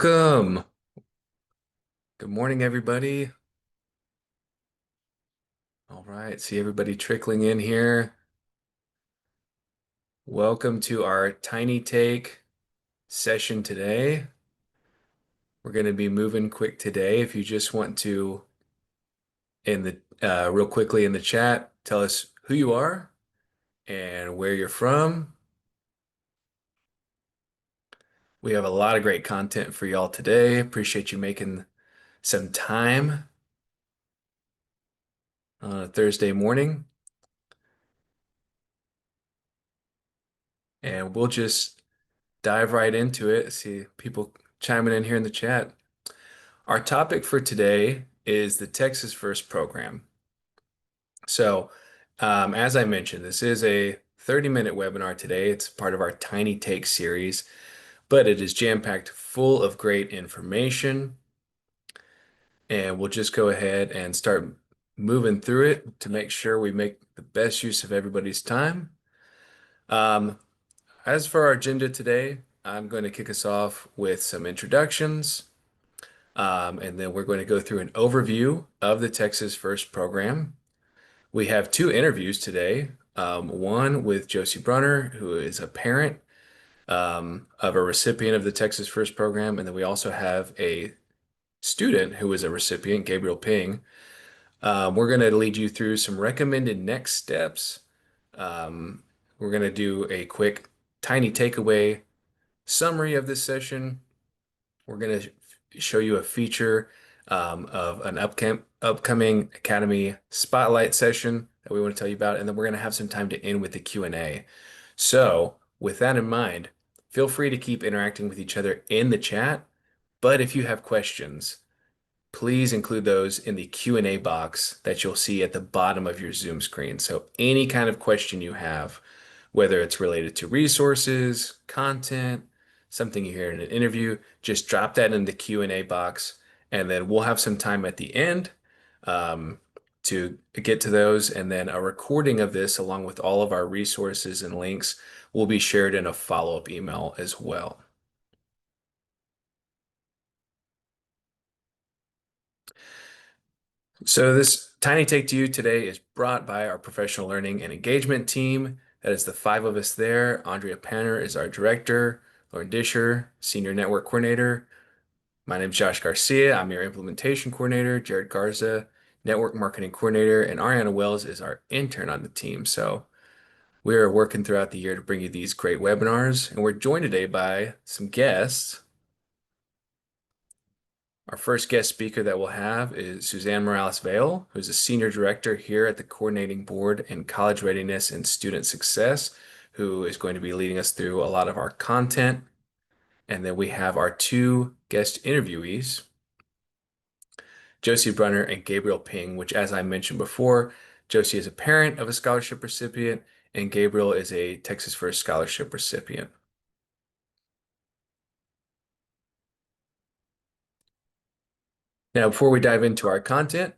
Welcome. Good morning, everybody. All right, see everybody trickling in here. Welcome to our Tiny Take session today. We're going to be moving quick today. If you just want to, in the real quickly in the chat, tell us who you are and where you're from. We have a lot of great content for y'all today. Appreciate you making some time on a Thursday morning. And we'll just dive right into it. See people chiming in here in the chat. Our topic for today is the Texas First program. So, as I mentioned, this is a 30-minute webinar today. It's part of our Tiny Take series, but it is jam-packed full of great information. And we'll just go ahead and start moving through it to make sure we make the best use of everybody's time. Um, as for our agenda today, I'm going to kick us off with some introductions. And then we're going to go through an overview of the Texas First program. We have two interviews today. One with Josie Brunner, who is a parent of a recipient of the Texas First program. And then we also have a student who is a recipient, Gabriel Ping. We're going to lead you through some recommended next steps. Um, we're going to do a quick, tiny takeaway summary of this session. We're going to show you a feature of an upcoming Academy Spotlight session that we want to tell you about, and then we're going to have some time to end with the Q&A. So, with that in mind, feel free to keep interacting with each other in the chat, but if you have questions, please include those in the Q&A box that you'll see at the bottom of your Zoom screen. So, any kind of question you have, whether it's related to resources, content, something you hear in an interview, just drop that in the Q&A box, and then we'll have some time at the end um, to get to those. And then a recording of this, along with all of our resources and links, will be shared in a follow-up email as well. So this Tiny Take to You today is brought by our professional learning and engagement team. That is the five of us there. Andrea Panner is our director, Lauren Disher, senior network coordinator. My name is Josh Garcia. I'm your implementation coordinator. Jared Garza, network marketing coordinator, and Ariana Wells is our intern on the team. So we are working throughout the year to bring you these great webinars, and we're joined today by some guests. Our first guest speaker that we'll have is Suzanne Morales-Vale, who's a senior director here at the Coordinating Board in College Readiness and Student Success, who is going to be leading us through a lot of our content. And then we have our two guest interviewees, Josie Brunner and Gabriel Ping, which, as I mentioned before, Josie is a parent of a scholarship recipient, and Gabriel is a Texas First Scholarship recipient. Now, before we dive into our content,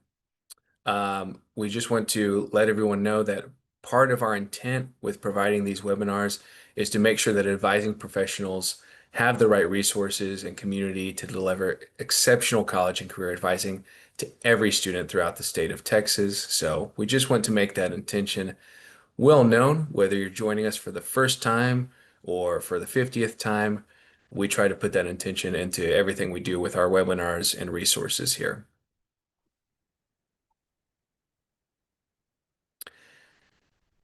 we just want to let everyone know that part of our intent with providing these webinars is to make sure that advising professionals have the right resources and community to deliver exceptional college and career advising to every student throughout the state of Texas. So we just want to make that intention well known, whether you're joining us for the first time or for the 50th time. We try to put that intention into everything we do with our webinars and resources here.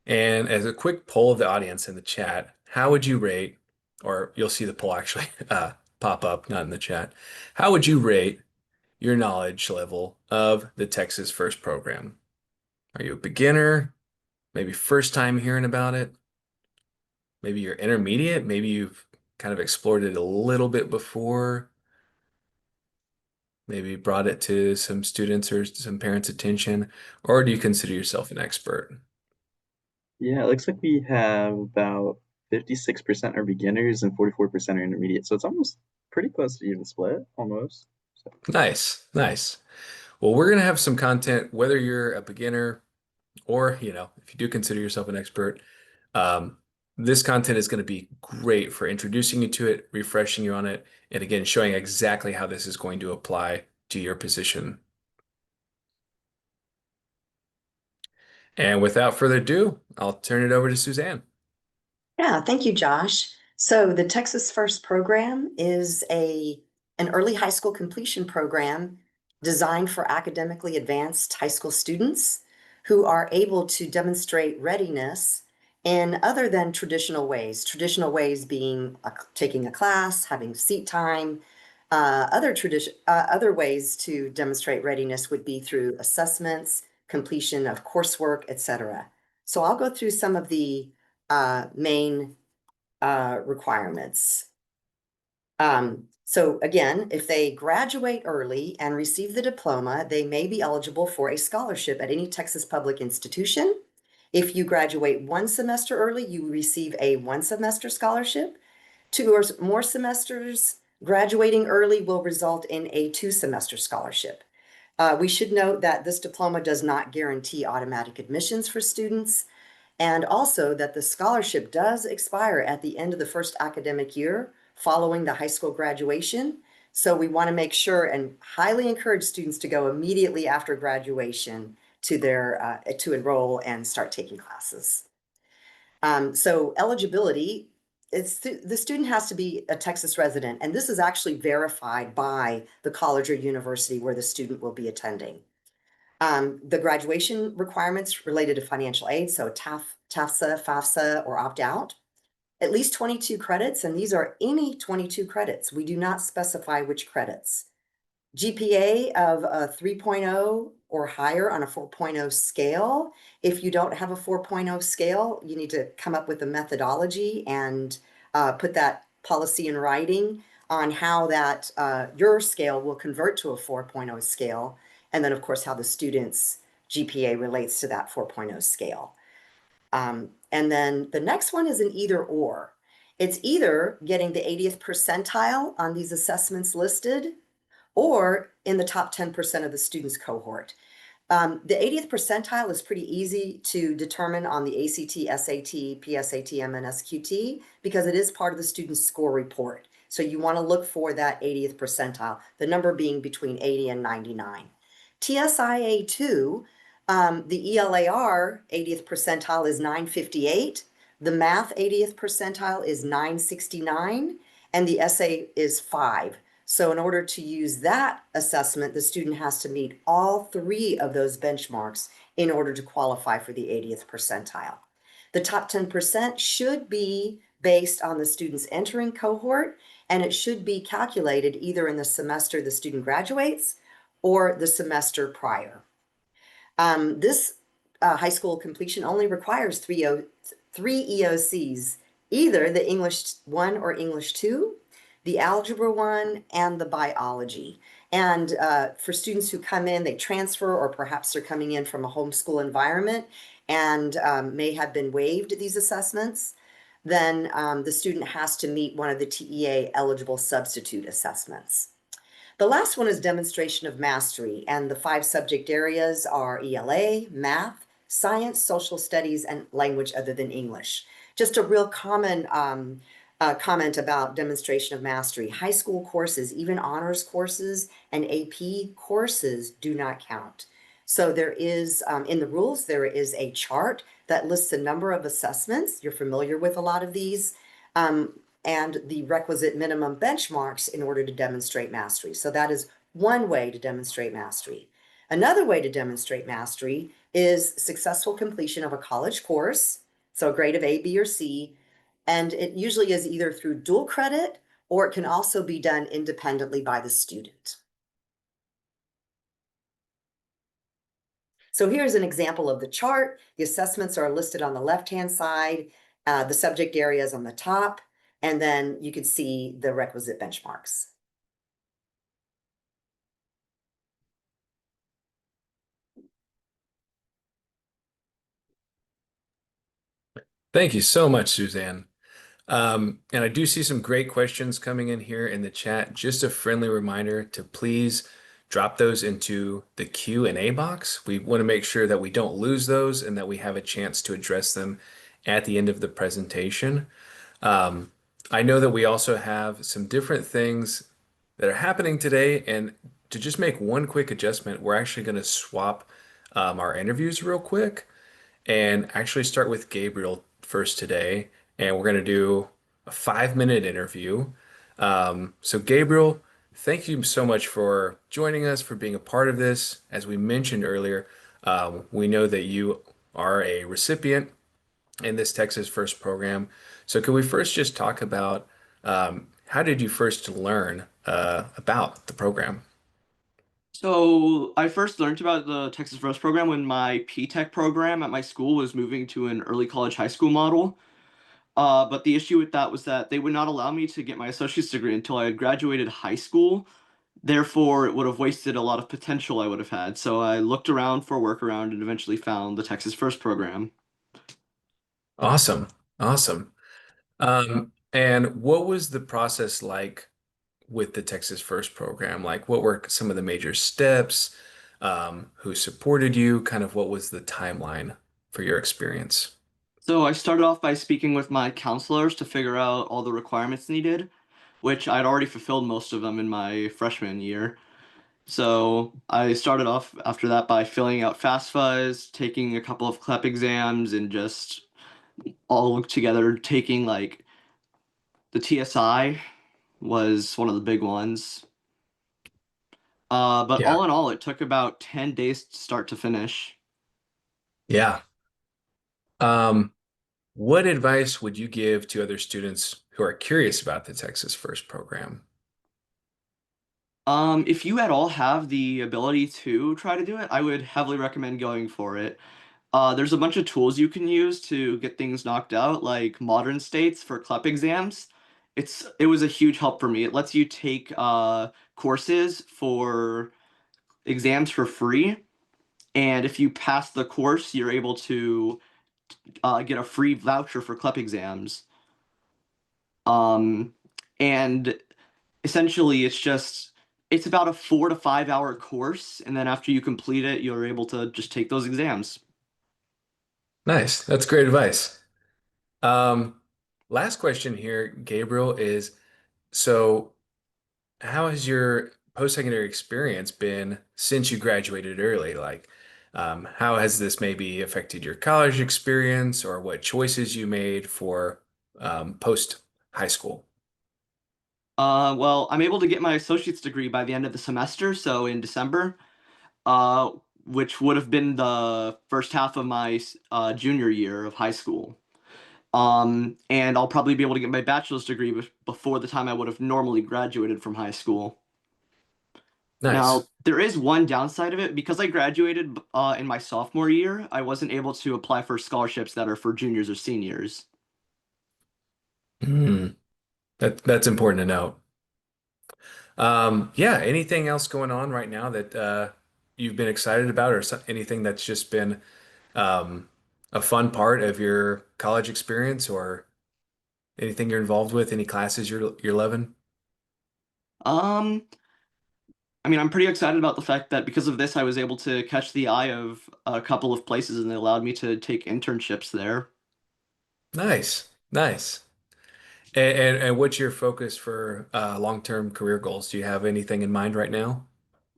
And as a quick poll of the audience in the chat, how would you rate, or you'll see the poll actually pop up, not in the chat. How would you rate your knowledge level of the Texas First program? Are you a beginner? Maybe first time hearing about it? Maybe you're intermediate? Maybe you've kind of explored it a little bit before? Maybe brought it to some students or some parents' attention? Or do you consider yourself an expert? Yeah, it looks like we have about 56% are beginners and 44% are intermediate. So it's almost pretty close to even split, almost. So, Nice, nice. Well, we're going to have some content, whether you're a beginner or, if you do consider yourself an expert, um, this content is going to be great for introducing you to it, refreshing you on it, and again, showing exactly how this is going to apply to your position. And without further ado, I'll turn it over to Suzanne. Yeah, thank you, Josh. So the Texas First program is an early high school completion program designed for academically advanced high school students who are able to demonstrate readiness in other than traditional ways being taking a class, having seat time. Other ways to demonstrate readiness would be through assessments, completion of coursework, etc. So I'll go through some of the main requirements. So again, if they graduate early and receive the diploma, they may be eligible for a scholarship at any Texas public institution. If you graduate one semester early, you receive a one semester scholarship. Two or more semesters graduating early will result in a two semester scholarship. We should note that this diploma does not guarantee automatic admissions for students, and also that the scholarship does expire at the end of the first academic year following the high school graduation. So we want to make sure and highly encourage students to go immediately after graduation to enroll and start taking classes. So eligibility, the student has to be a Texas resident, and this is actually verified by the college or university where the student will be attending. The graduation requirements related to financial aid, so TAFSA, FAFSA, or opt-out. At least 22 credits, and these are any 22 credits. We do not specify which credits. GPA of a 3.0 or higher on a 4.0 scale. If you don't have a 4.0 scale, you need to come up with a methodology and put that policy in writing on how that your scale will convert to a 4.0 scale. And then, of course, how the student's GPA relates to that 4.0 scale. And then the next one is an either or. It's either getting the 80th percentile on these assessments listed or in the top 10% of the students cohort. The 80th percentile is pretty easy to determine on the ACT, SAT, PSAT, MNSQT because it is part of the student's score report. So you want to look for that 80th percentile, the number being between 80 and 99. TSIA 2, the ELAR 80th percentile is 958. The math 80th percentile is 969, and the essay is 5. So in order to use that assessment, the student has to meet all three of those benchmarks in order to qualify for the 80th percentile. The top 10% should be based on the student's entering cohort, and it should be calculated either in the semester the student graduates or the semester prior. This high school completion only requires three EOCs, either the English 1 or English 2, the Algebra 1, and the Biology. And for students who come in, they transfer, or perhaps they're coming in from a homeschool environment and may have been waived these assessments, then the student has to meet one of the TEA eligible substitute assessments. The last one is demonstration of mastery, and the 5 subject areas are ELA, math, science, social studies, and language other than English. Just a real common comment about demonstration of mastery. High school courses, even honors courses and AP courses do not count. So there is, in the rules, there is a chart that lists a number of assessments. You're familiar with a lot of these. And the requisite minimum benchmarks in order to demonstrate mastery. So that is one way to demonstrate mastery. Another way to demonstrate mastery is successful completion of a college course, so a grade of A, B, or C, and it usually is either through dual credit or it can also be done independently by the student. So here's an example of the chart. The assessments are listed on the left-hand side, the subject areas on the top, and then you can see the requisite benchmarks. Thank you so much, Suzanne. And I do see some great questions coming in here in the chat. Just a friendly reminder to please drop those into the Q&A box. We want to make sure that we don't lose those and that we have a chance to address them at the end of the presentation. Um, I know that we also have some different things that are happening today, and to just make one quick adjustment, we're actually going to swap our interviews real quick and actually start with Gabriel first today. And we're going to do a 5-minute interview. So, Gabriel, thank you so much for joining us, for being a part of this. As we mentioned earlier, we know that you are a recipient in this Texas First program. So, could we first just talk about how did you first learn about the program? So I first learned about the Texas First program when my P-Tech program at my school was moving to an early college high school model. But the issue with that was that they would not allow me to get my associate's degree until I had graduated high school. Therefore, it would have wasted a lot of potential I would have had. So I looked around for a workaround and eventually found the Texas First program. Awesome. Awesome. And what was the process like with the Texas First program? Like, what were some of the major steps? Who supported you? Kind of what was the timeline for your experience? So I started off by speaking with my counselors to figure out all the requirements needed, which I'd already fulfilled most of them in my freshman year. So I started off after that by filling out FAFSAs, taking a couple of CLEP exams, and just all together taking like the TSI was one of the big ones. But Yeah. all in all, it took about 10 days to start to finish. Yeah. Um, what advice would you give to other students who are curious about the Texas First program? If you at all have the ability to try to do it, I would heavily recommend going for it. There's a bunch of tools you can use to get things knocked out, like modern states for CLEP exams. It was a huge help for me. It lets you take courses for exams for free, and if you pass the course, you're able to get a free voucher for CLEP exams. Um, and essentially, it's about a 4 to 5 hour course, and then after you complete it, you're able to just take those exams. Nice. That's great advice. Um, last question here, Gabriel, is so how has your post-secondary experience been since you graduated early? Like, how has this maybe affected your college experience or what choices you made for post high school? Well, I'm able to get my associate's degree by the end of the semester, so in December, uh, which would have been the first half of my junior year of high school. And I'll probably be able to get my bachelor's degree before the time I would have normally graduated from high school. Nice. Now, there is one downside of it. Because I graduated in my sophomore year, I wasn't able to apply for scholarships that are for juniors or seniors. Hmm. That's important to know. Yeah, anything else going on right now that you've been excited about or anything that's just been um, a fun part of your college experience or anything you're involved with, any classes you're loving? Um, I mean, I'm pretty excited about the fact that because of this, I was able to catch the eye of a couple of places and they allowed me to take internships there, Nice, nice. And what's your focus for long-term career goals? Do you have anything in mind right now?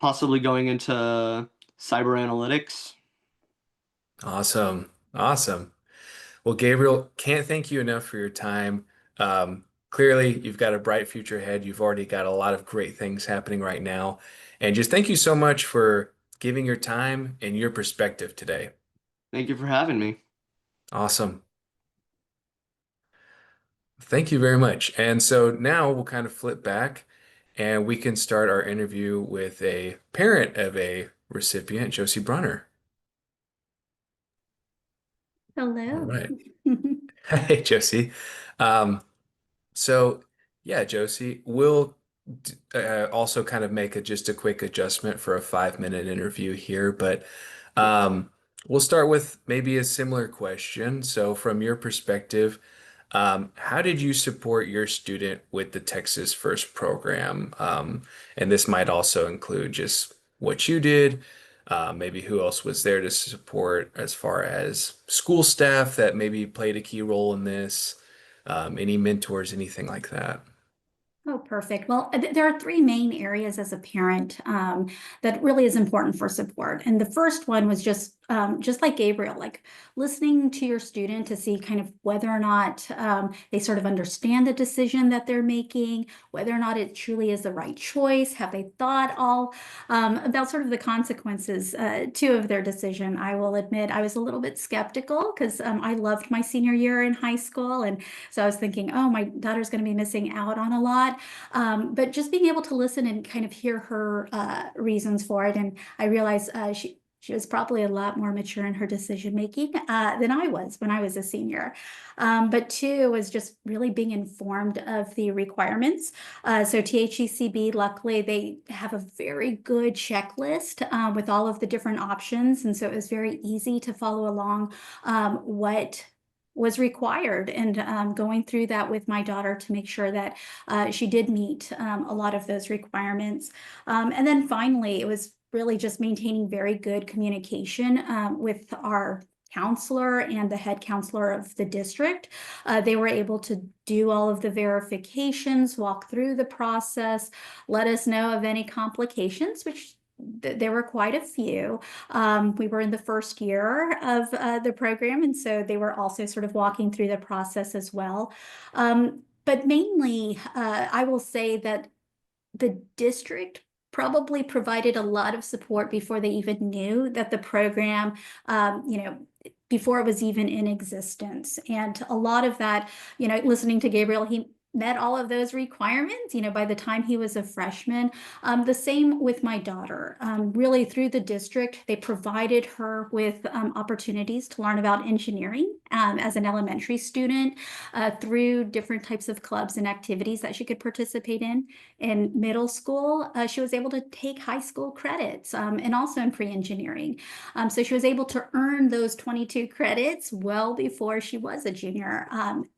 possibly going into cyber analytics. Awesome, awesome. Well, Gabriel, can't thank you enough for your time. Clearly, you've got a bright future ahead. You've already got a lot of great things happening right now. And just thank you so much for giving your time and your perspective today. Thank you for having me. Awesome. Thank you very much. And so now we'll kind of flip back and we can start our interview with a parent of a recipient, Josie Brunner. All Hello. right. Hey, Josie. Um, So, yeah, Josie, we'll also kind of make just a quick adjustment for a 5-minute interview here, but um, we'll start with maybe a similar question. So, from your perspective, how did you support your student with the Texas First program? And this might also include just what you did, Maybe who else was there to support as far as school staff that maybe played a key role in this? Any mentors, anything like that? Oh, perfect. Well, there are three main areas as a parent that really is important for support. And the first one was just like Gabriel, like listening to your student to see kind of whether or not they sort of understand the decision that they're making, whether or not it truly is the right choice. Have they thought all about sort of the consequences too of their decision? I will admit I was a little bit skeptical because I loved my senior year in high school. And so I was thinking, oh, my daughter's going to be missing out on a lot. But just being able to listen and kind of hear her reasons for it. And I realized she was probably a lot more mature in her decision making than I was when I was a senior. But two was just really being informed of the requirements. So THECB, luckily, they have a very good checklist with all of the different options. And so it was very easy to follow along what was required, and going through that with my daughter to make sure that she did meet a lot of those requirements. And then finally, it was really just maintaining very good communication with our counselor and the head counselor of the district. They were able to do all of the verifications, walk through the process, let us know of any complications, which there were quite a few. We were in the first year of the program, and so they were also sort of walking through the process as well. But mainly, I will say that the district probably provided a lot of support before they even knew that the program, before it was even in existence. And a lot of that, listening to Gabriel, he met all of those requirements, by the time he was a freshman. The same with my daughter. Really through the district, they provided her with opportunities to learn about engineering as an elementary student through different types of clubs and activities that she could participate in. In middle school, she was able to take high school credits and also in pre-engineering. So she was able to earn those 22 credits well before she was a junior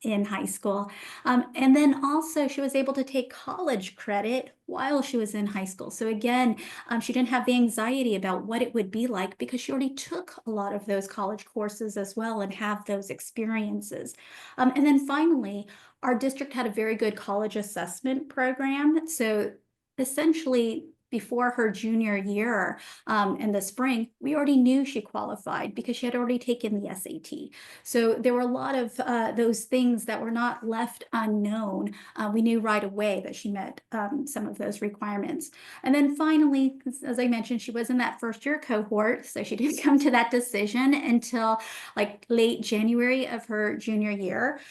in high school. And then also she was able to take college credit while she was in high school. So again, she didn't have the anxiety about what it would be like because she already took a lot of those college courses as well and have those experiences. And then finally, our district had a very good college assessment program. So essentially, before her junior year in the spring, we already knew she qualified because she had already taken the SAT. So there were a lot of those things that were not left unknown. We knew right away that she met some of those requirements. And then finally, as I mentioned, she was in that first year cohort, so she didn't come to that decision until like late January of her junior year.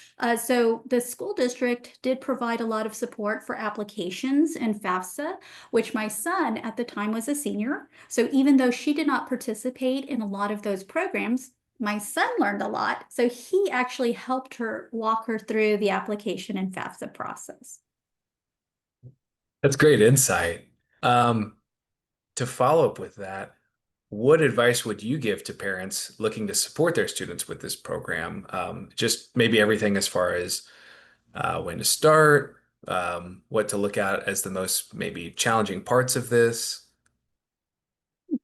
So the school district did provide a lot of support for applications in FAFSA, which my son at the time was a senior. So even though she did not participate in a lot of those programs, my son learned a lot. So he actually helped her walk her through the application and FAFSA process. That's great insight. To follow up with that, what advice would you give to parents looking to support their students with this program? Just maybe everything as far as when to start, what to look at as the most maybe challenging parts of this.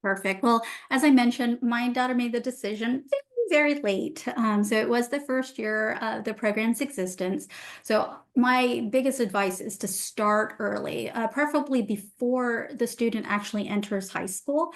Perfect. Well, as I mentioned, my daughter made the decision very late. So it was the first year of the program's existence. So my biggest advice is to start early, preferably before the student actually enters high school.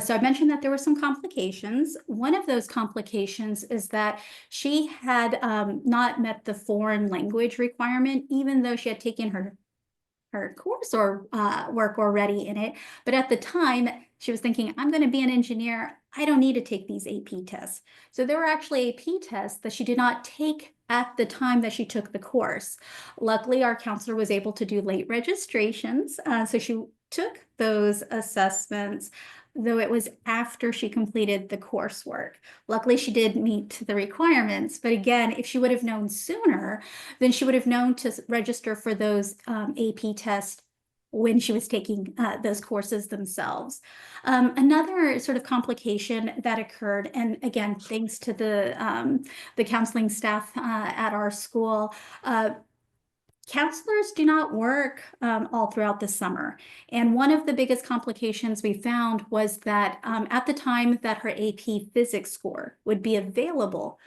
So I mentioned that there were some complications. One of those complications is that she had not met the foreign language requirement, even though she had taken her course or work already in it. But at the time, she was thinking, I'm going to be an engineer. I don't need to take these AP tests. So there were actually AP tests that she did not take at the time that she took the course. Luckily, our counselor was able to do late registrations. So she took those assessments, though it was after she completed the coursework. Luckily, she did meet the requirements. But again, if she would have known sooner, then she would have known to register for those AP tests when she was taking those courses themselves. Another sort of complication that occurred, and again, thanks to the counseling staff at our school, Counselors do not work all throughout the summer. And one of the biggest complications we found was that at the time that her AP physics score would be available,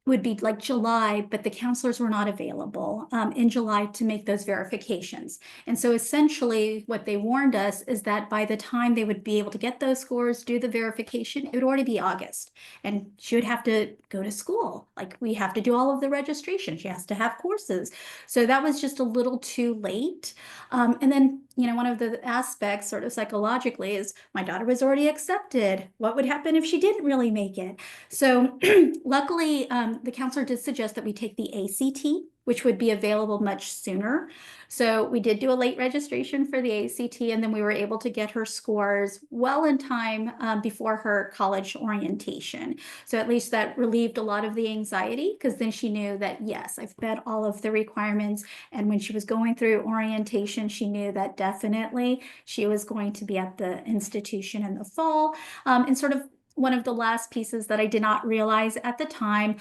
would be like July, but the counselors were not available in July to make those verifications. And so essentially what they warned us is that by the time they would be able to get those scores, do the verification, it would already be August. And she would have to go to school. Like we have to do all of the registration. She has to have courses. So that was just a little too late. And then, you know, one of the aspects sort of psychologically is my daughter was already accepted. What would happen if she didn't really make it? So luckily, the counselor did suggest that we take the ACT, which would be available much sooner. So we did do a late registration for the ACT, and then we were able to get her scores well in time before her college orientation. So at least that relieved a lot of the anxiety, because then she knew that, yes, I've met all of the requirements. And when she was going through orientation, she knew that definitely she was going to be at the institution in the fall. And sort of one of the last pieces that I did not realize at the time,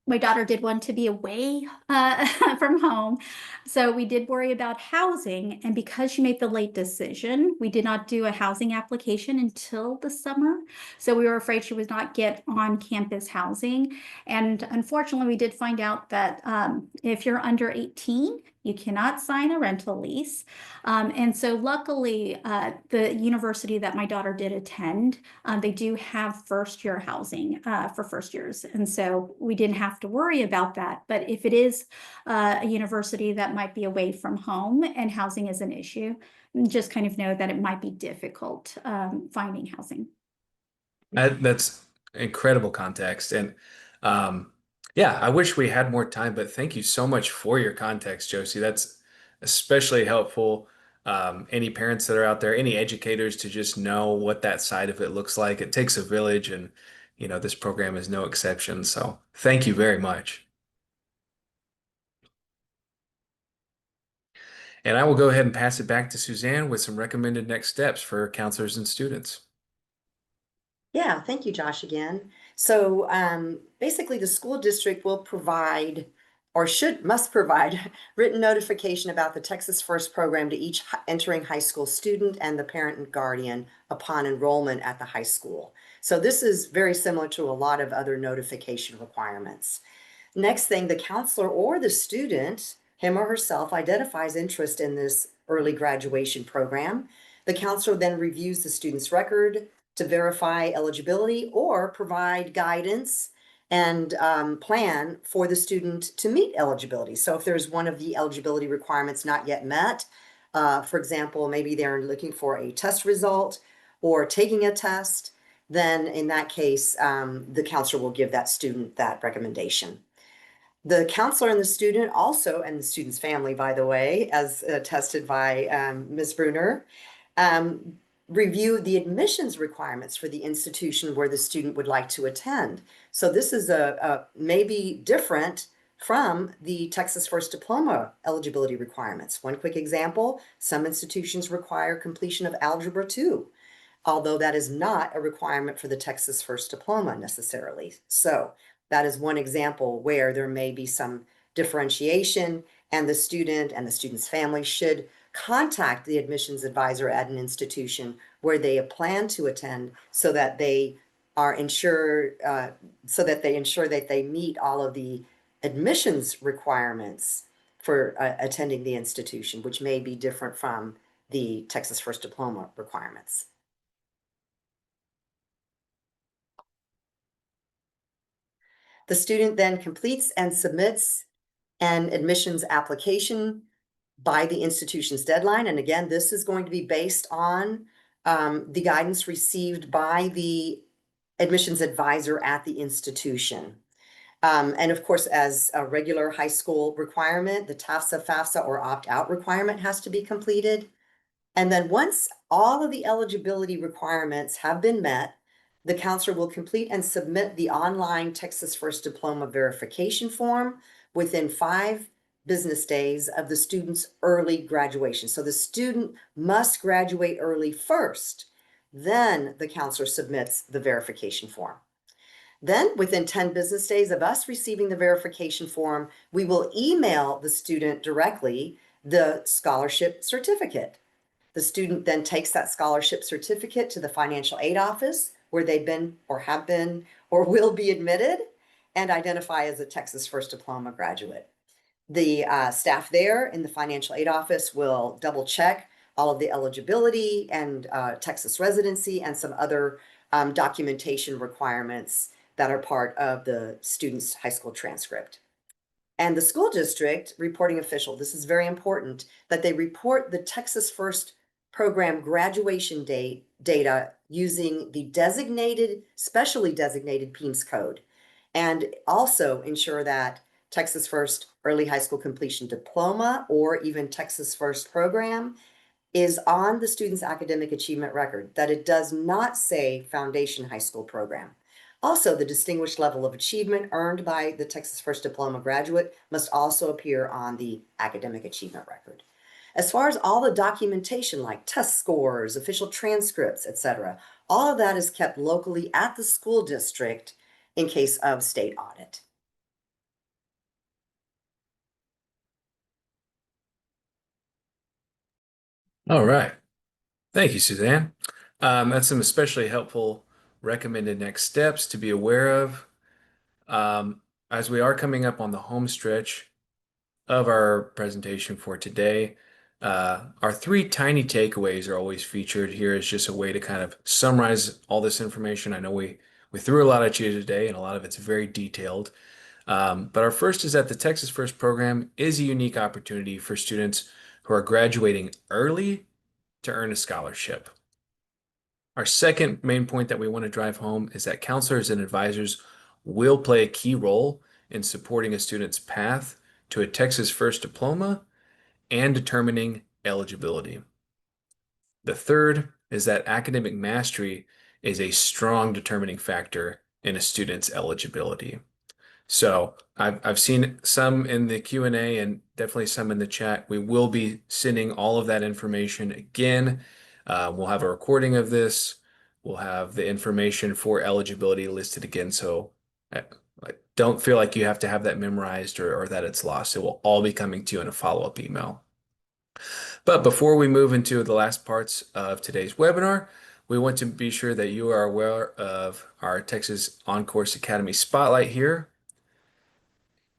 my daughter did want to be away from home. So we did worry about housing. And because she made the late decision, we did not do a housing application until the summer. So we were afraid she would not get on campus housing. And unfortunately, we did find out that if you're under 18, you cannot sign a rental lease. And so luckily, the university that my daughter did attend, they do have first year housing for first years. And so we didn't have to worry about that. But if it is a university that might be away from home and housing is an issue, just kind of know that it might be difficult finding housing. That's incredible context. And yeah, I wish we had more time, but thank you so much for your context, Josie. That's especially helpful. Any parents that are out there, any educators to just know what that side of it looks like. It takes a village, and you know, this program is no exception. So thank you very much. And I will go ahead and pass it back to Suzanne with some recommended next steps for counselors and students. Yeah, thank you, Josh, again. So basically, the school district will provide or must provide written notification about the Texas First program to each entering high school student and the parent and guardian upon enrollment at the high school. So this is very similar to a lot of other notification requirements. Next thing, the counselor or the student, him or herself, identifies interest in this early graduation program. The counselor then reviews the student's record to verify eligibility or provide guidance and plan for the student to meet eligibility. So if there's one of the eligibility requirements not yet met, for example, maybe they're looking for a test result or taking a test, then in that case, the counselor will give that student that recommendation. The counselor and the student also, and the student's family, by the way, as attested by Ms. Bruner, review the admissions requirements for the institution where the student would like to attend. So this is a maybe different from the Texas First Diploma eligibility requirements. One quick example, some institutions require completion of Algebra 2, although that is not a requirement for the Texas First Diploma necessarily. So that is one example where there may be some differentiation, and the student and the student's family should contact the admissions advisor at an institution where they plan to attend so that they are ensure that they meet all of the admissions requirements for attending the institution, which may be different from the Texas First Diploma requirements. The student then completes and submits an admissions application by the institution's deadline. And again, this is going to be based on the guidance received by the admissions advisor at the institution. And of course, as a regular high school requirement, the TAFSA, FAFSA, or opt-out requirement has to be completed. And then once all of the eligibility requirements have been met, the counselor will complete and submit the online Texas First Diploma verification form within 5 business days of the student's early graduation. So the student must graduate early first, then the counselor submits the verification form. Then, within 10 business days of us receiving the verification form, we will email the student directly the scholarship certificate. The student then takes that scholarship certificate to the financial aid office where they've been or have been or will be admitted and identify as a Texas First Diploma graduate. The staff there in the financial aid office will double check all of the eligibility and Texas residency and some other documentation requirements that are part of the student's high school transcript. And the school district reporting official, this is very important, that they report the Texas First program graduation date data using the specially designated PEIMS code, and also ensure that Texas First Early High School Completion Diploma or even Texas First program is on the student's academic achievement record, that it does not say Foundation High School program. Also, the distinguished level of achievement earned by the Texas First Diploma graduate must also appear on the academic achievement record. As far as all the documentation like test scores, official transcripts, etc., all of that is kept locally at the school district in case of state audit. All right. Thank you, Suzanne. That's some especially helpful recommended next steps to be aware of. Um, as we are coming up on the home stretch of our presentation for today, our three tiny takeaways are always featured here as just a way to kind of summarize all this information. I know we threw a lot at you today, and a lot of it's very detailed. But our first is that the Texas First program is a unique opportunity for students who are graduating early to earn a scholarship. Our second main point that we want to drive home is that counselors and advisors will play a key role in supporting a student's path to a Texas First diploma and determining eligibility. The third is that academic mastery is a strong determining factor in a student's eligibility. So I've seen some in the Q&A and definitely some in the chat. We will be sending all of that information again. We'll have a recording of this. We'll have the information for eligibility listed again. So uh, don't feel like you have to have that memorized or that it's lost. It will all be coming to you in a follow-up email. But before we move into the last parts of today's webinar, we want to be sure that you are aware of our Texas On-Course Academy Spotlight here.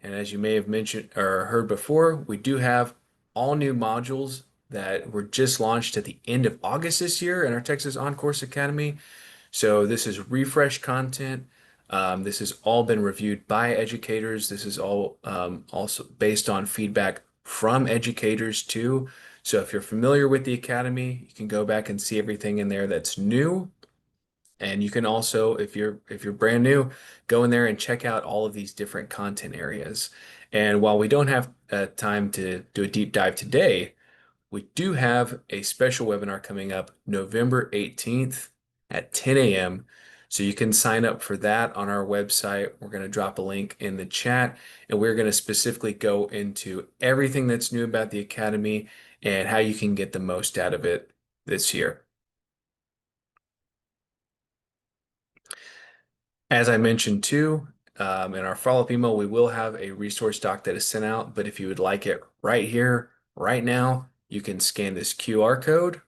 And as you may have mentioned or heard before, we do have all new modules that were just launched at the end of August this year in our Texas On-Course Academy. So this is refresh content. This has all been reviewed by educators. This is all also based on feedback from educators too. So if you're familiar with the Academy, you can go back and see everything in there that's new. And you can also, if you're brand new, go in there and check out all of these different content areas. And while we don't have time to do a deep dive today, we do have a special webinar coming up November 18th at 10 a.m. So you can sign up for that on our website. We're going to drop a link in the chat, and we're going to specifically go into everything that's new about the Academy and how you can get the most out of it this year. As I mentioned too, in our follow-up email, we will have a resource doc that is sent out, but if you would like it right here, right now, you can scan this QR code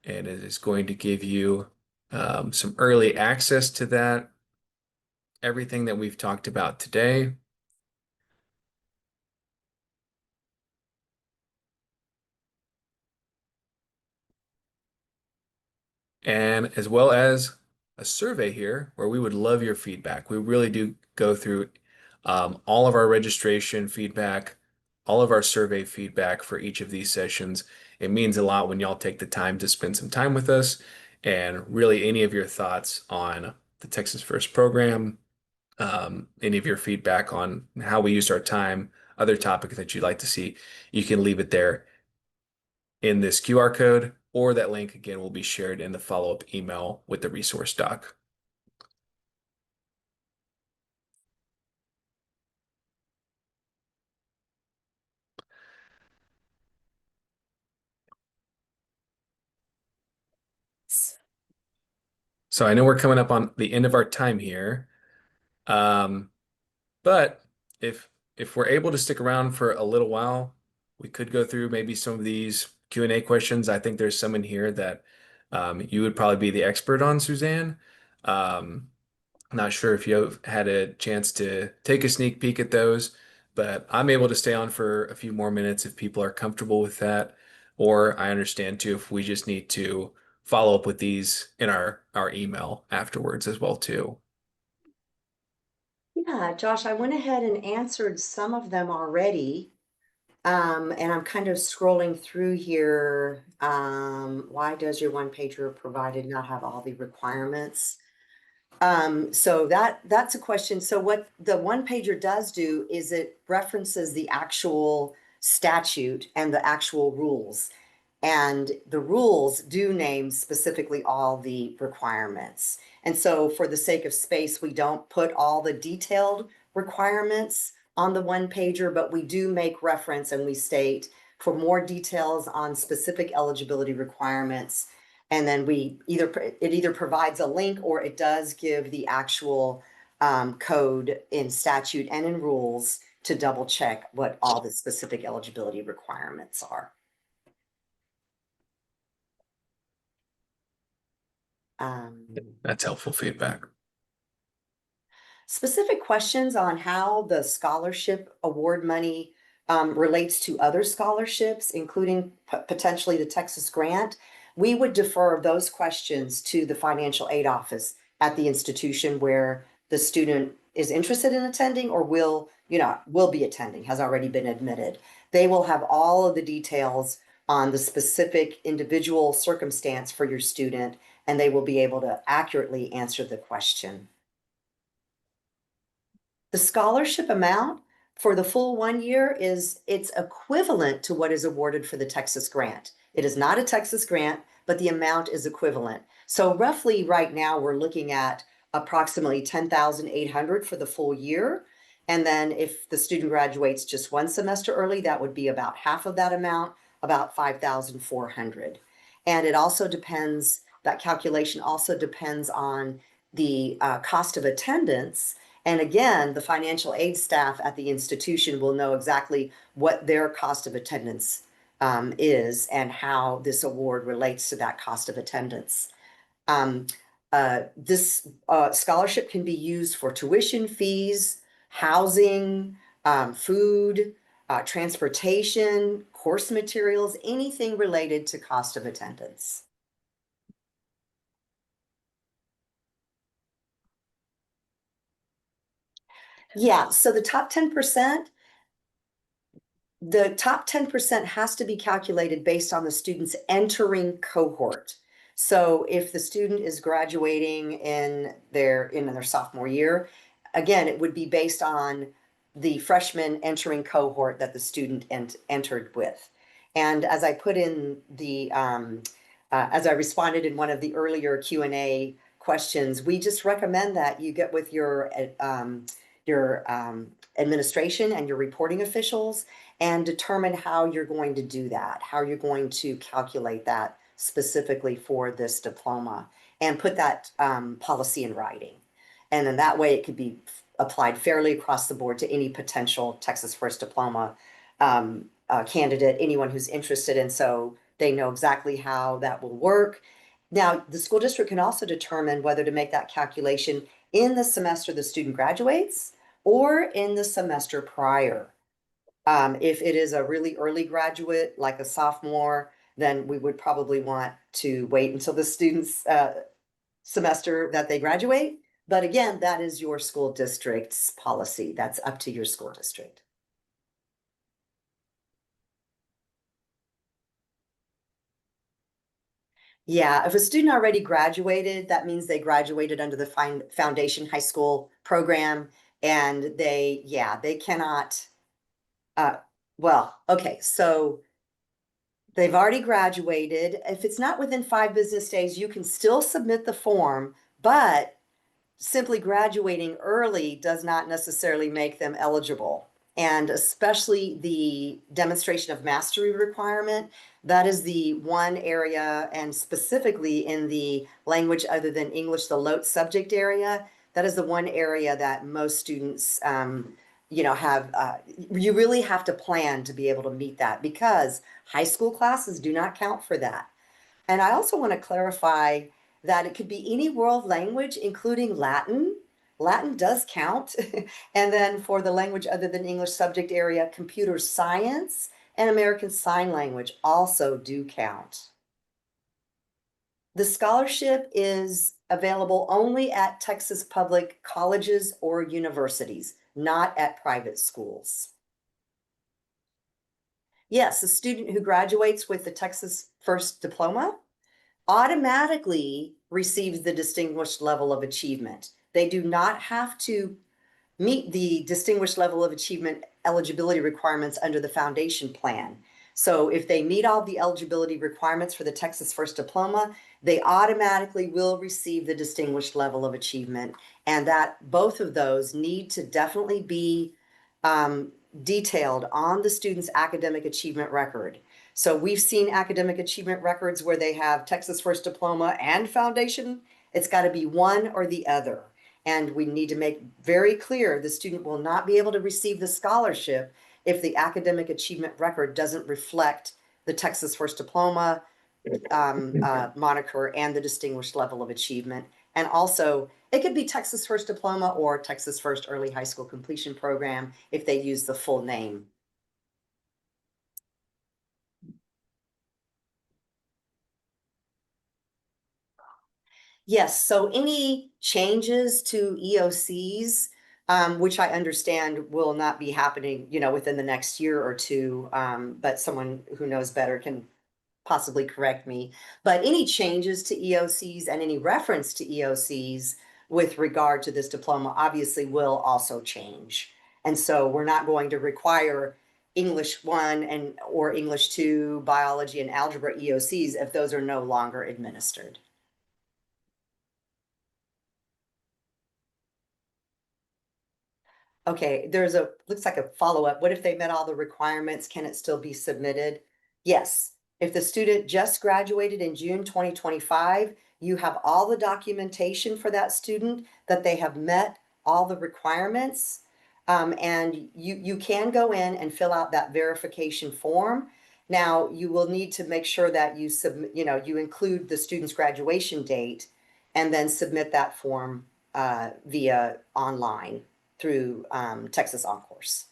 and it is going to give you some early access to that, everything that we've talked about today. And as well as a survey here where we would love your feedback. We really do go through all of our registration feedback, all of our survey feedback for each of these sessions. It means a lot when y'all take the time to spend some time with us and really any of your thoughts on the Texas First program, any of your feedback on how we used our time, other topics that you'd like to see, you can leave it there in this QR code, or that link again will be shared in the follow-up email with the resource doc. So I know we're coming up on the end of our time here. But if we're able to stick around for a little while, we could go through maybe some of these Q&A questions. I think there's some in here that you would probably be the expert on, Suzanne. Um, Not sure if you've had a chance to take a sneak peek at those, but I'm able to stay on for a few more minutes if people are comfortable with that. Or I understand too if we just need to follow up with these in our email afterwards as well too. Yeah, Josh, I went ahead and answered some of them already. And I'm kind of scrolling through here. Why does your one pager provided not have all the requirements? So that's a question. So what the one pager does do is it references the actual statute and the actual rules. And the rules do name specifically all the requirements. And so for the sake of space, we don't put all the detailed requirements on the one pager, but we do make reference and we state for more details on specific eligibility requirements. And then it either provides a link or it does give the actual code in statute and in rules to double check what all the specific eligibility requirements are. That's helpful feedback. Specific questions on how the scholarship award money relates to other scholarships, including potentially the Texas grant. We would defer those questions to the financial aid office at the institution where the student is interested in attending or will be attending, has already been admitted. They will have all of the details on the specific individual circumstance for your student, and they will be able to accurately answer the question. The scholarship amount for the full 1 year it's equivalent to what is awarded for the Texas grant. It is not a Texas grant, but the amount is equivalent. So roughly right now we're looking at approximately 10,800 for the full year. And then if the student graduates just one semester early, that would be about half of that amount, about 5,400. And it also depends, that calculation also depends on the cost of attendance. And again, the financial aid staff at the institution will know exactly what their cost of attendance is and how this award relates to that cost of attendance. This scholarship can be used for tuition fees, housing, food, transportation, course materials, anything related to cost of attendance. Yeah, so the top 10%, has to be calculated based on the student's entering cohort. So if the student is graduating in their sophomore year, again, it would be based on the freshman entering cohort that the student entered with. And as I put in the, as I responded in one of the earlier Q&A questions, we just recommend that you get with your administration and your reporting officials and determine how you're going to do that, how you're going to calculate that specifically for this diploma, and put that policy in writing. And then that way it could be applied fairly across the board to any potential Texas First Diploma candidate, anyone who's interested. And so they know exactly how that will work. Now, the school district can also determine whether to make that calculation in the semester the student graduates or in the semester prior. If it is a really early graduate, like a sophomore, then we would probably want to wait until the student's semester that they graduate. But again, that is your school district's policy. That's up to your school district. Yeah, if a student already graduated, that means they graduated under the foundation high school program, and they cannot, well, okay, so they've already graduated. If it's not within 5 business days, you can still submit the form, but simply graduating early does not necessarily make them eligible. And especially the demonstration of mastery requirement, that is the one area, and specifically in the language other than English, the LOT subject area, that is the one area that most students, have, you really have to plan to be able to meet that because high school classes do not count for that. And I also want to clarify that it could be any world language, including Latin. Latin does count. And then for the language other than English subject area, computer science and American Sign Language also do count. The scholarship is available only at Texas public colleges or universities, not at private schools. Yes, a student who graduates with the Texas First Diploma automatically receives the distinguished level of achievement. They do not have to meet the distinguished level of achievement eligibility requirements under the foundation plan. So if they meet all the eligibility requirements for the Texas First Diploma, they automatically will receive the distinguished level of achievement. And that both of those need to definitely be detailed on the student's academic achievement record. So we've seen academic achievement records where they have Texas First Diploma and foundation. It's got to be one or the other. And we need to make very clear the student will not be able to receive the scholarship if the academic achievement record doesn't reflect the Texas First Diploma moniker and the distinguished level of achievement. And also, it could be Texas First Diploma or Texas First Early High School Completion Program if they use the full name. Yes, so any changes to EOCs, which I understand will not be happening, within the next year or two, but someone who knows better can possibly correct me. But any changes to EOCs and any reference to EOCs with regard to this diploma obviously will also change. And so we're not going to require English 1 or English 2, biology and algebra EOCs if those are no longer administered. Okay, looks like a follow-up. What if they met all the requirements? Can it still be submitted? Yes. If the student just graduated in June 2025, you have all the documentation for that student that they have met all the requirements. And you can go in and fill out that verification form. Now, you will need to make sure that you submit, you include the student's graduation date and then submit that form via online through Texas OnCourse.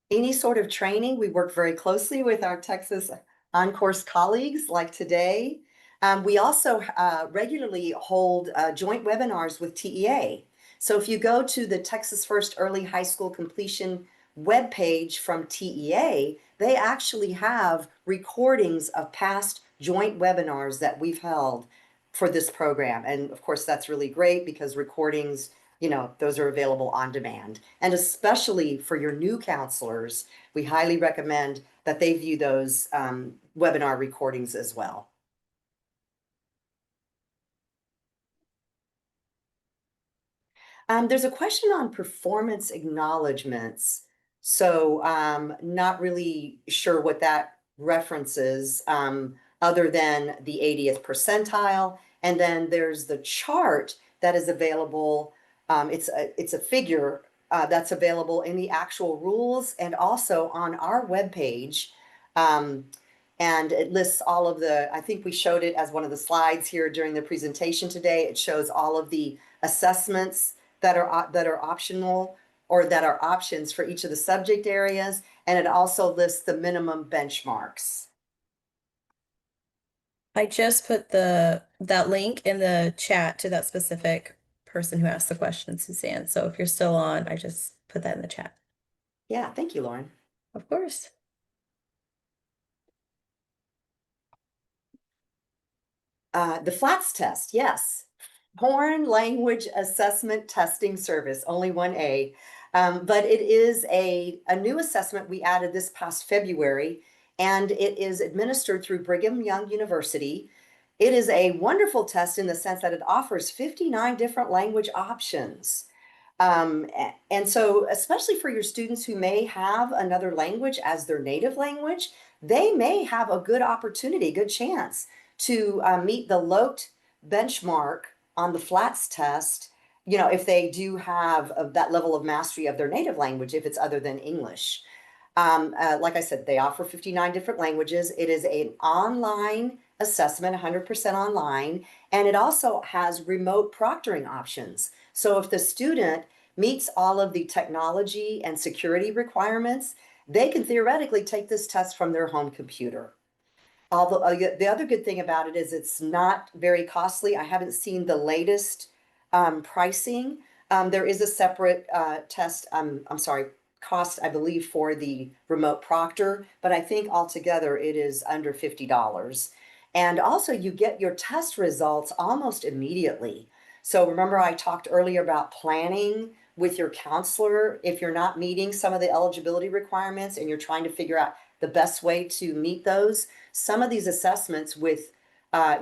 Any sort of training, we work very closely with our Texas OnCourse colleagues like today. We also regularly hold joint webinars with TEA. So if you go to the Texas First Early High School Completion webpage from TEA, they actually have recordings of past joint webinars that we've held for this program. And of course, that's really great because recordings, those are available on demand. And especially for your new counselors, we highly recommend that they view those webinar recordings as well. There's a question on performance acknowledgements. So not really sure what that references other than the 80th percentile. And then there's the chart that is available. It's a figure that's available in the actual rules and also on our webpage. And it lists all of I think we showed it as one of the slides here during the presentation today. It shows all of the assessments that are optional or that are options for each of the subject areas. And it also lists the minimum benchmarks. I just put that link in the chat to that specific person who asked the question, Suzanne. So if you're still on, I just put that in the chat. Yeah, thank you, Lauren. Of course. The FLATS test, yes. Foreign Language Assessment Testing Service, only one A. But it is a new assessment we added this past February, and it is administered through Brigham Young University. It is a wonderful test in the sense that it offers 59 different language options. And so, especially for your students who may have another language as their native language, they may have a good opportunity, good chance to meet the LOTE benchmark on the FLATS test, you know, if they do have that level of mastery of their native language, if it's other than English. Like I said, they offer 59 different languages. It is an online assessment, 100% online, and it also has remote proctoring options. So if the student meets all of the technology and security requirements, they can theoretically take this test from their home computer. Although the other good thing about it is it's not very costly. I haven't seen the latest pricing. There is a separate test, I'm sorry, cost, I believe, for the remote proctor, but I think altogether it is under $50. And also you get your test results almost immediately. So remember I talked earlier about planning with your counselor if you're not meeting some of the eligibility requirements and you're trying to figure out the best way to meet those. Some of these assessments with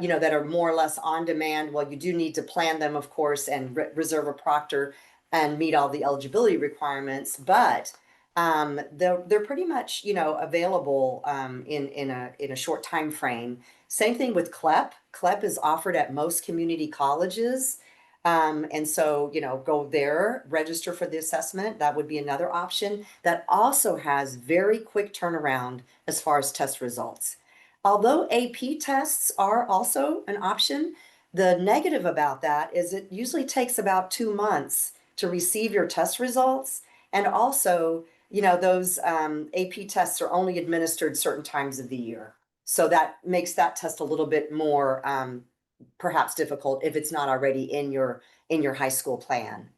you know, that are more or less on demand. Well, you do need to plan them, of course, and reserve a proctor and meet all the eligibility requirements, but they're pretty much, you know, available in a short time frame. Same thing with CLEP. CLEP is offered at most community colleges. And so, you know, go there, register for the assessment. That would be another option that also has very quick turnaround as far as test results. Although AP tests are also an option, the negative about that is it usually takes about 2 months to receive your test results. And also, you know, those AP tests are only administered certain times of the year. So that makes that test a little bit more perhaps difficult if it's not already in your high school plan.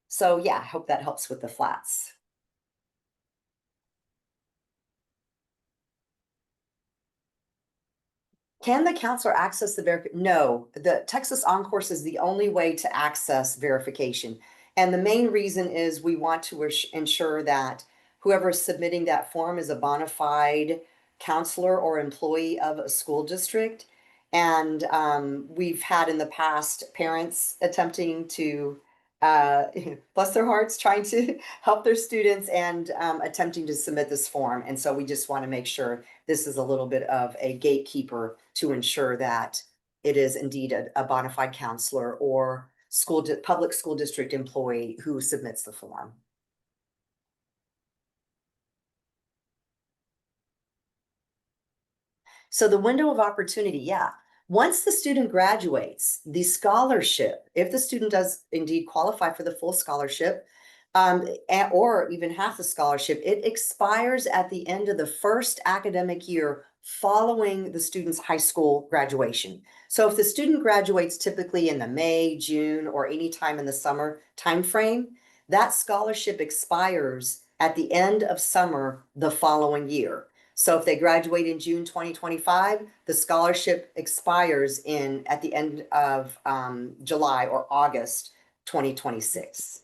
So yeah, I hope that helps with the flats. Can the counselor access the verification? No, the Texas OnCourse is the only way to access verification. And the main reason is we want to ensure that whoever is submitting that form is a bona fide counselor or employee of a school district. And we've had in the past parents attempting to, bless their hearts, trying to help their students and attempting to submit this form. And so we just want to make sure this is a little bit of a gatekeeper to ensure that it is indeed a bona fide counselor or public school district employee who submits the form. So the window of opportunity, yeah. Once the student graduates, the scholarship, if the student does indeed qualify for the full scholarship, or even half the scholarship, it expires at the end of the first academic year following the student's high school graduation. So if the student graduates typically in the May, June, or any time in the summer timeframe, that scholarship expires at the end of summer the following year. So if they graduate in June 2025, the scholarship expires at the end of July or August 2026.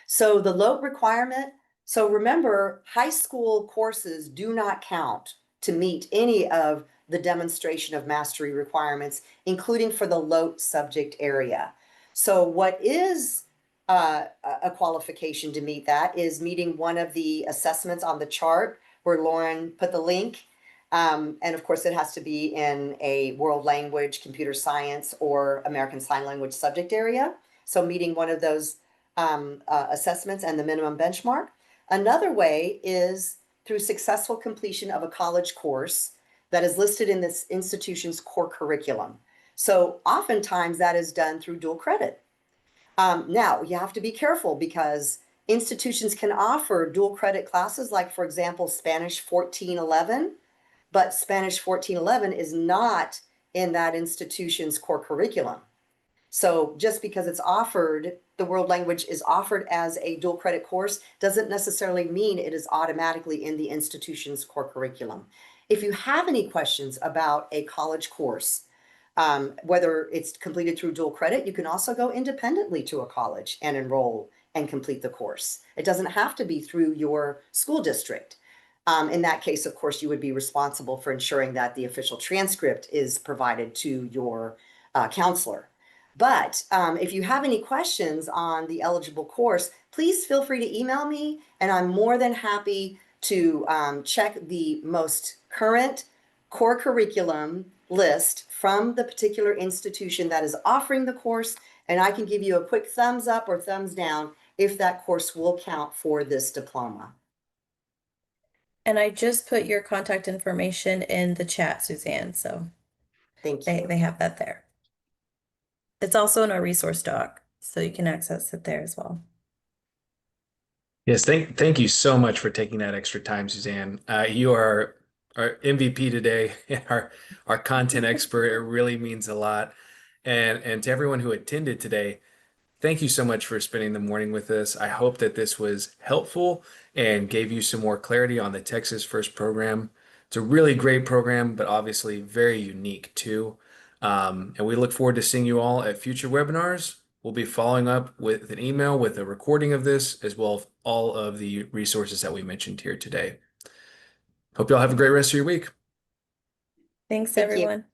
So the LOTE requirement, so remember, high school courses do not count to meet any of the demonstration of mastery requirements, including for the LOTE subject area. So what is a qualification to meet that is meeting one of the assessments on the chart where Lauren put the link. And of course, it has to be in a world language, computer science, or American Sign Language subject area. So meeting one of those assessments and the minimum benchmark. Another way is through successful completion of a college course that is listed in this institution's core curriculum. So oftentimes that is done through dual credit. Now you have to be careful because institutions can offer dual credit classes, like for example, Spanish 1411, but Spanish 1411 is not in that institution's core curriculum. So just because it's offered, the world language is offered as a dual credit course, doesn't necessarily mean it is automatically in the institution's core curriculum. If you have any questions about a college course, whether it's completed through dual credit, you can also go independently to a college and enroll and complete the course. It doesn't have to be through your school district. In that case, of course, you would be responsible for ensuring that the official transcript is provided to your counselor. But if you have any questions on the eligible course, please feel free to email me, and I'm more than happy to check the most current core curriculum list from the particular institution that is offering the course, and I can give you a quick thumbs up or thumbs down if that course will count for this diploma. And I just put your contact information in the chat, Suzanne, so Thank they you. have that there. It's also in our resource doc, so you can access it there as well. Yes, thank you so much for taking that extra time, Suzanne. You are our MVP today, our content expert. It really means a lot. And to everyone who attended today, thank you so much for spending the morning with us. I hope that this was helpful and gave you some more clarity on the Texas First program. It's a really great program, but obviously very unique too. And we look forward to seeing you all at future webinars. We'll be following up with an email with a recording of this, as well as all of the resources that we mentioned here today. Hope you all have a great rest of your week. Thanks, Thank you. everyone.